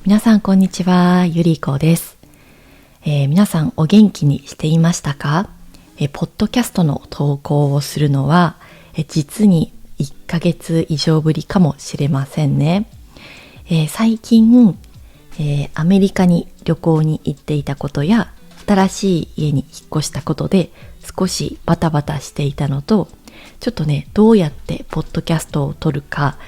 皆さんこんにちは、ゆりこです。皆さんお元気にしていましたか？ポッドキャストの投稿をするのは、実に1ヶ月以上ぶりかもしれませんね。最近、アメリカに旅行に行っていたことや、新しい家に引っ越したことで少しバタバタしていたのと、ちょっとね、どうやってポッドキャストを撮るか、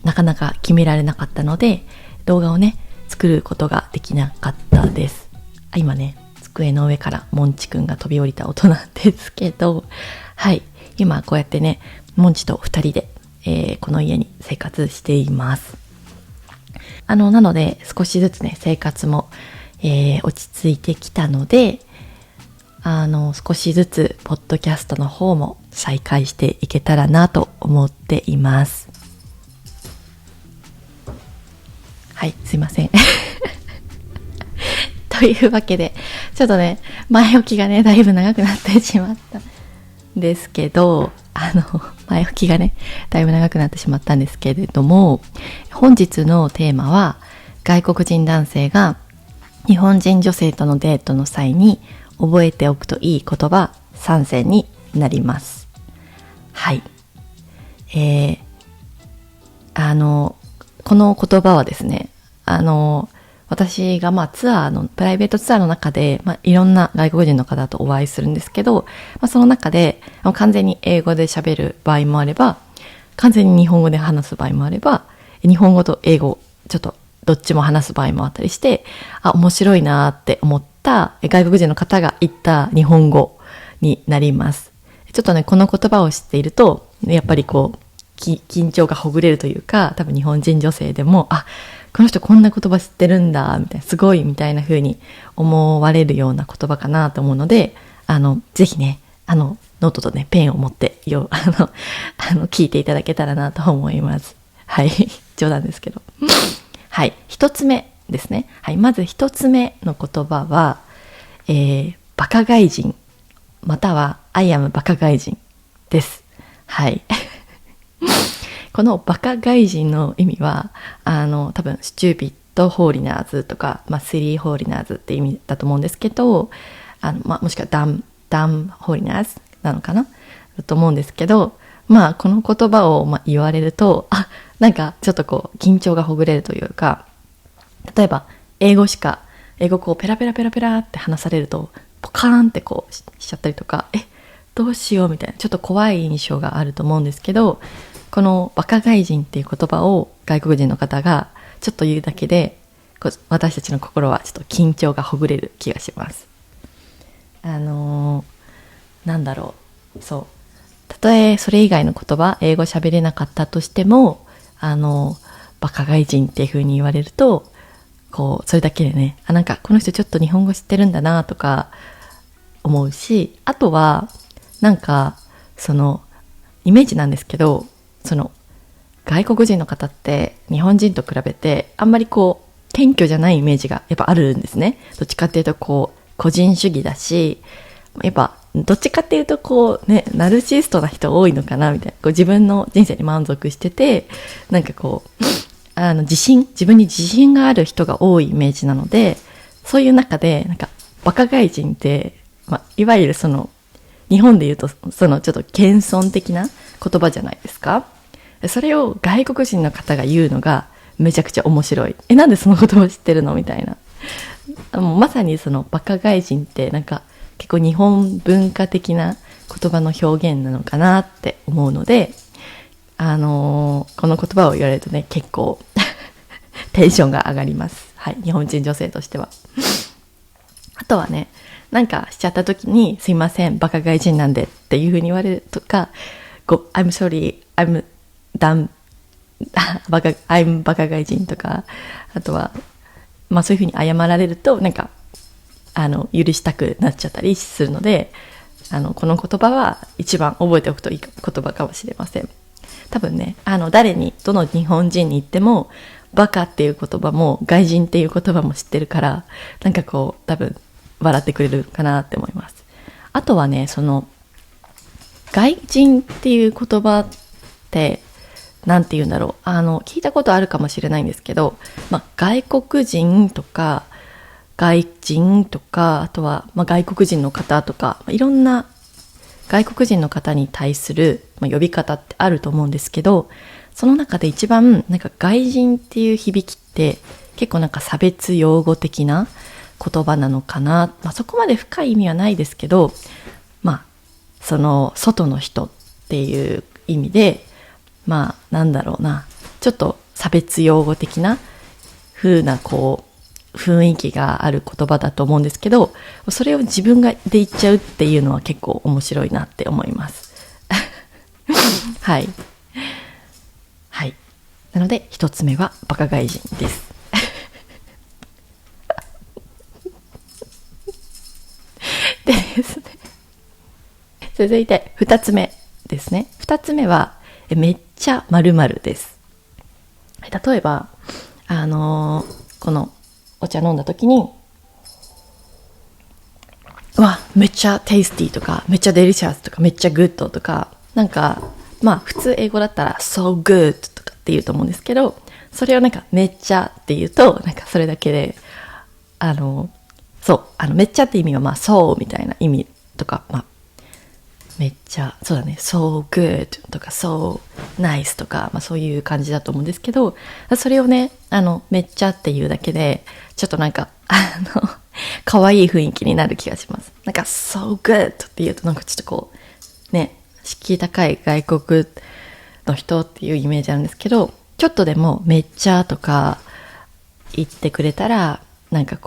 なかなか決められなかったので、動画をね、作ることができなかったです。今ね、机の上からもんちくんが飛び降りた音なんですけど、はい、今こうやってね、もんちと2人で、この家に生活しています。なので、少しずつね、生活も、落ち着いてきたので、少しずつポッドキャストの方も再開していけたらなと思っています。はい、すいません。というわけで、ちょっとね、前置きがね、だいぶ長くなってしまったんですけど、前置きがね、だいぶ長くなってしまったんですけれども、本日のテーマは、外国人男性が日本人女性とのデートの際に覚えておくといい言葉3選になります。はい。この言葉はですね、私がプライベートツアーの中で、いろんな外国人の方とお会いするんですけど、その中で完全に英語で喋る場合もあれば、完全に日本語で話す場合もあれば、日本語と英語、ちょっとどっちも話す場合もあったりして、面白いなって思った外国人の方が言った日本語になります。ちょっとね、この言葉を知っていると、やっぱり緊張がほぐれるというか、多分日本人女性でも、この人こんな言葉知ってるんだ、みたいな、すごいみたいな風に思われるような言葉かなと思うので、ぜひね、ノートとね、ペンを持って聞いていただけたらなと思います。はい、冗談ですけど。はい、一つ目ですね。はい、まず一つ目の言葉は、バカ外人、または I am バカ外人です。はい。このバカ外人の意味は、多分、スチューピッドホーリナーズとか、シリーホーリナーズって意味だと思うんですけど、もしくはダムホーリナーズなのかなだと思うんですけど、この言葉を言われると、なんかちょっと緊張がほぐれるというか、例えば、英語ペラペラペラペラって話されると、ポカーンってしちゃったりとか、どうしようみたいな、ちょっと怖い印象があると思うんですけど、このバカ外人っていう言葉を外国人の方がちょっと言うだけで、私たちの心はちょっと緊張がほぐれる気がします。なんだろう。そう。たとえそれ以外の言葉、英語喋れなかったとしても、バカ外人っていう風に言われると、それだけでね、なんかこの人ちょっと日本語知ってるんだなとか思うし、あとは、なんか、イメージなんですけど、外国人の方って日本人と比べてあんまり謙虚じゃないイメージがやっぱあるんですね。どっちかっていうと個人主義だし、やっぱどっちかっていうとナルシストな人多いのかなみたいな、自分の人生に満足してて、なんか自分に自信がある人が多いイメージなので、そういう中でなんかバカ外人って、いわゆる日本で言うとちょっと謙遜的な言葉じゃないですか。それを外国人の方が言うのがめちゃくちゃ面白い。なんでその言葉知ってるのみたいな。もうまさにバカ外人ってなんか結構日本文化的な言葉の表現なのかなって思うので、この言葉を言われるとね、結構テンションが上がります。はい、日本人女性としては。あとはね、なんかしちゃった時に、すいません、バカ外人なんでっていう風に言われるとか、I'm sorry, I'mバカ外人とか、あとは、そういう風に謝られると、なんか、許したくなっちゃったりするので、この言葉は一番覚えておくといい言葉かもしれません。多分ね、どの日本人に言っても、バカっていう言葉も、外人っていう言葉も知ってるから、なんか多分、笑ってくれるかなって思います。あとはね、外人っていう言葉って、なんて言うんだろう、聞いたことあるかもしれないんですけど、外国人とか、外人とか、あとは、外国人の方とか、いろんな外国人の方に対する、呼び方ってあると思うんですけど、その中で一番なんか外人っていう響きって結構なんか差別用語的な言葉なのかな。そこまで深い意味はないですけど、その外の人っていう意味で、なんだろうな、ちょっと差別用語的な風な雰囲気がある言葉だと思うんですけど、それを自分で言っちゃうっていうのは結構面白いなって思います。はい。はい。なので、一つ目はバカ外人です。でですね。続いて、二つ目ですね。二つ目は、めっちゃ〇〇です。例えば、このお茶飲んだ時に、めっちゃテイスティーとか、めっちゃデリシャスとか、めっちゃグッドとか、なんか、普通英語だったら so good とかって言うと思うんですけど、それをなんかめっちゃって言うと、なんかそれだけで、めっちゃって意味はそうみたいな意味とか、めっちゃ、そうだね、so good とか so nice とか、そういう感じだと思うんですけど、それをね、めっちゃっていうだけで、ちょっとなんか、可愛い雰囲気になる気がします。なんか so good って言うとなんかちょっとね、敷居高い外国の人っていうイメージあるんですけど、ちょっとでもめっちゃとか言ってくれたら、なんか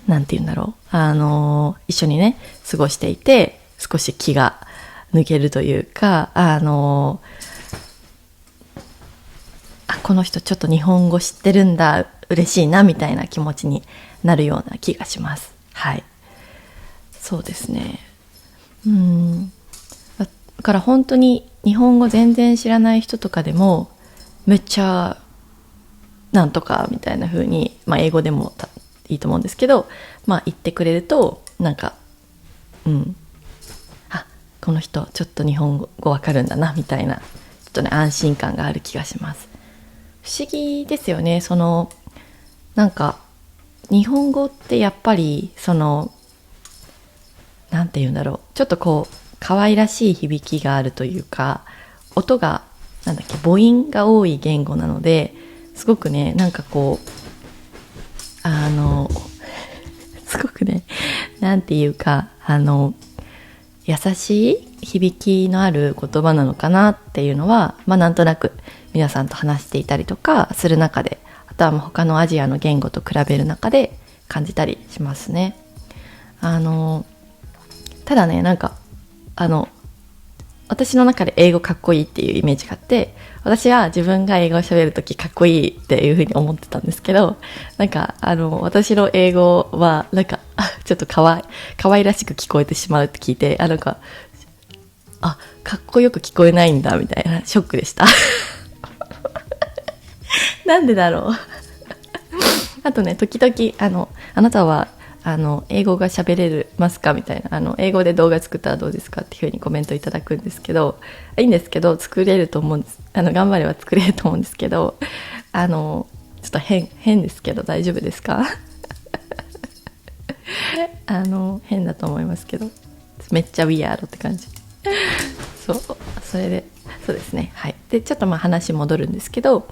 なんて言うんだろう。一緒にね、過ごしていて、少し気が抜けるというか、この人ちょっと日本語知ってるんだ、嬉しいな、みたいな気持ちになるような気がします。はい。そうですね。だから本当に日本語全然知らない人とかでも、めっちゃ、なんとか、みたいな風に、英語でもいいと思うんですけど、言ってくれると、なんか、この人ちょっと日本語わかるんだなみたいな、ちょっとね安心感がある気がします。不思議ですよね。なんか日本語ってやっぱりなんて言うんだろう、ちょっと可愛らしい響きがあるというか、音が母音が多い言語なので、すごくね、なんかすごくね、なんていうか、優しい響きのある言葉なのかなっていうのは、なんとなく皆さんと話していたりとかする中で、あとは他のアジアの言語と比べる中で感じたりしますね。ただね、なんか私の中で英語かっこいいっていうイメージがあって、私は自分が英語を喋るときかっこいいっていうふうに思ってたんですけど、なんか私の英語はなんかちょっと可愛らしく聞こえてしまうって聞いて、かっこよく聞こえないんだみたいなショックでしたなんでだろうあとね、時々あなたは英語が喋れますかみたいな、英語で動画作ったらどうですかっていうふうにコメントいただくんですけど、いいんですけど、作れると思うんです。頑張れば作れると思うんですけど、ちょっと変ですけど大丈夫ですか変だと思いますけど、めっちゃウィアードって感じそれで、そうですね。はい。で、ちょっと話戻るんですけど、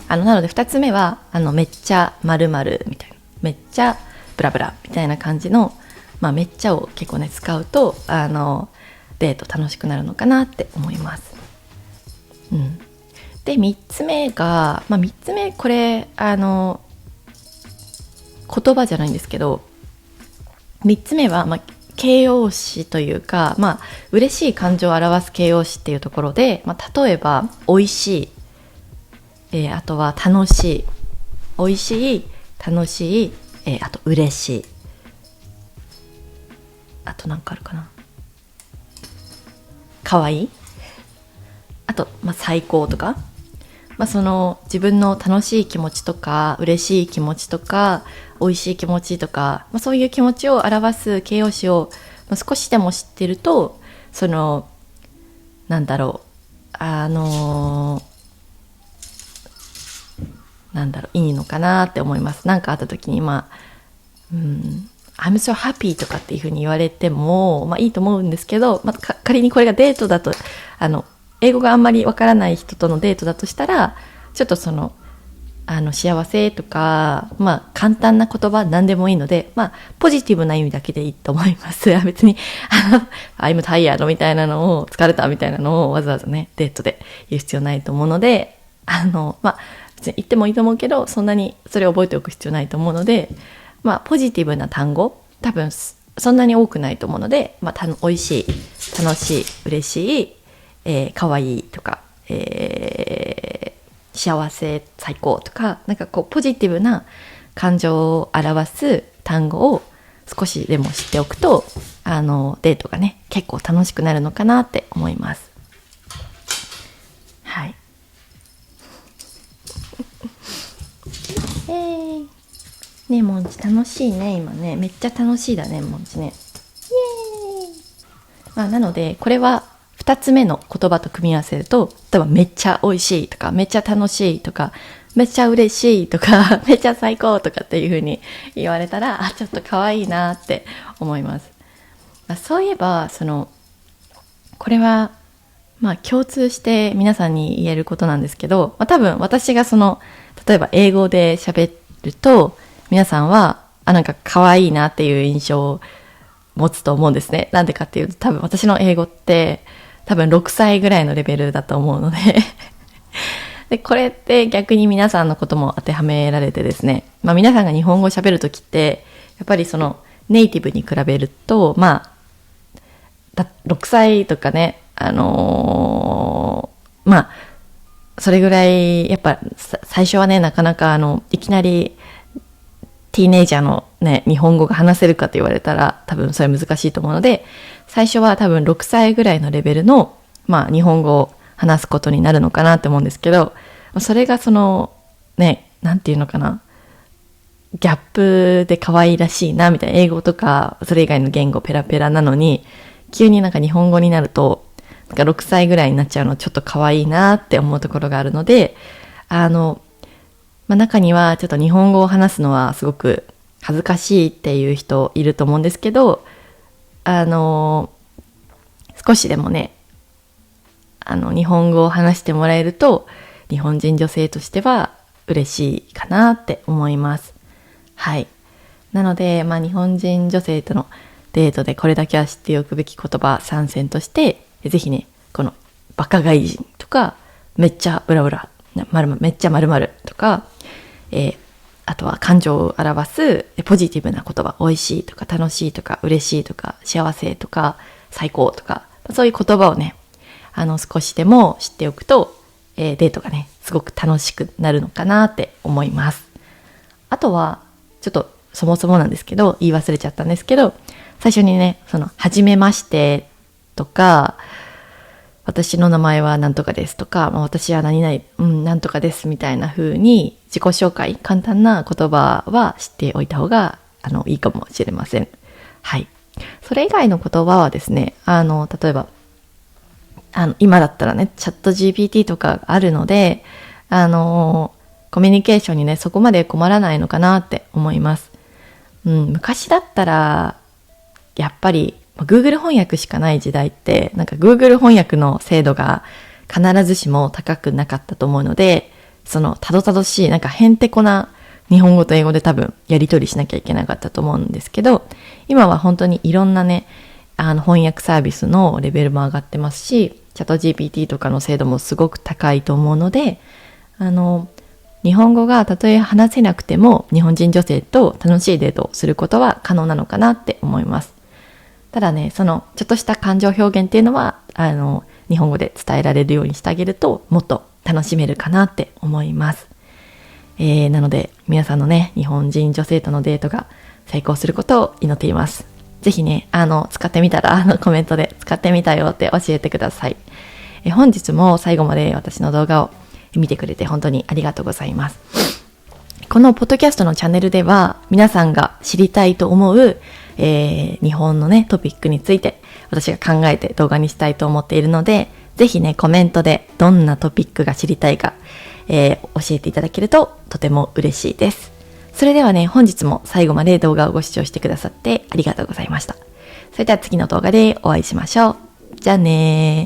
なので2つ目は、めっちゃ〇〇みたいな。めっちゃブラブラみたいな感じの、めっちゃを結構ね、使うと、デート楽しくなるのかなって思います。で、3つ目が、3つ目、これ、言葉じゃないんですけど、3つ目は、形容詞というか、嬉しい感情を表す形容詞っていうところで、例えば、美味しい、あとは楽しい、美味しい、楽しい、あと嬉しい、あとなんかあるかな、かわいい、あと、最高とか、自分の楽しい気持ちとか嬉しい気持ちとか美味しい気持ちとか、そういう気持ちを表す形容詞を、少しでも知ってると、なんだろう、いいのかなって思います。なんかあった時にI'm so happy とかっていう風に言われても、いいと思うんですけど、仮にこれがデートだと、英語があんまりわからない人とのデートだとしたら、ちょっと幸せとか、簡単な言葉何でもいいので、ポジティブな意味だけでいいと思います。別に、I'm tired みたいなのを、疲れたみたいなのをわざわざね、デートで言う必要ないと思うので、別に言ってもいいと思うけど、そんなにそれを覚えておく必要ないと思うので、ポジティブな単語、多分そんなに多くないと思うので、美味しい、楽しい、嬉しい、可愛いとか、幸せ、最高とか、ポジティブな感情を表す単語を少しでも知っておくと、デートがね、結構楽しくなるのかなって思います。はい。ねえ、もんち楽しいね、今ね。めっちゃ楽しいだね、もんちね。イエーイ。なので、これは2つ目の言葉と組み合わせると、例えばめっちゃ美味しいとか、めっちゃ楽しいとか、めっちゃ嬉しいとか、めっちゃ最高とかっていう風に言われたら、ちょっと可愛いなって思います。そういえば、これは、共通して皆さんに言えることなんですけど、多分私が例えば英語で喋ると、皆さんは、可愛いなっていう印象を持つと思うんですね。なんでかっていうと、多分私の英語って、多分6歳ぐらいのレベルだと思うのでで、これって逆に皆さんのことも当てはめられてですね、皆さんが日本語を喋るときって、やっぱりネイティブに比べると、6歳とかね、それぐらい、やっぱ最初はね、なかなかいきなりティーネイジャーのね、日本語が話せるかと言われたら多分それ難しいと思うので、最初は多分6歳ぐらいのレベルの、日本語を話すことになるのかなって思うんですけど、それがね、なんていうのかな、ギャップで可愛らしいな、みたいな、英語とか、それ以外の言語ペラペラなのに、急に日本語になると、6歳ぐらいになっちゃうのちょっと可愛いなって思うところがあるので、中にはちょっと日本語を話すのはすごく恥ずかしいっていう人いると思うんですけど、少しでもね、日本語を話してもらえると、日本人女性としては嬉しいかなって思います。はい。なので、日本人女性とのデートでこれだけは知っておくべき言葉3選として、ぜひね、このバカ外人とか、めっちゃブラブラ、めっちゃ〇〇とか、あとは感情を表すポジティブな言葉、美味しいとか楽しいとか嬉しいとか幸せとか最高とか、そういう言葉をね、少しでも知っておくと、デートがね、すごく楽しくなるのかなって思います。あとは、ちょっとそもそもなんですけど、言い忘れちゃったんですけど、最初にね、はじめましてとか、私の名前は何とかですとか、私は何々、何とかですみたいな風に自己紹介、簡単な言葉は知っておいた方がいいかもしれません。はい。それ以外の言葉はですね、例えば今だったらね、チャット GPT とかあるので、コミュニケーションにね、そこまで困らないのかなって思います。昔だったらやっぱりGoogle 翻訳しかない時代って、Google 翻訳の精度が必ずしも高くなかったと思うので、たどたどしい、へんてこな日本語と英語で多分やり取りしなきゃいけなかったと思うんですけど、今は本当にいろんなね、翻訳サービスのレベルも上がってますし、チャット GPT とかの精度もすごく高いと思うので、日本語がたとえ話せなくても、日本人女性と楽しいデートをすることは可能なのかなって思います。ただね、ちょっとした感情表現っていうのは、日本語で伝えられるようにしてあげると、もっと楽しめるかなって思います。なので、皆さんのね、日本人女性とのデートが成功することを祈っています。ぜひね、使ってみたら、コメントで使ってみたよって教えてください。本日も最後まで私の動画を見てくれて本当にありがとうございます。このポッドキャストのチャンネルでは、皆さんが知りたいと思う日本のね、トピックについて私が考えて動画にしたいと思っているので、ぜひね、コメントでどんなトピックが知りたいか、教えていただけるととても嬉しいです。それではね、本日も最後まで動画をご視聴してくださってありがとうございました。それでは次の動画でお会いしましょう。じゃあねー。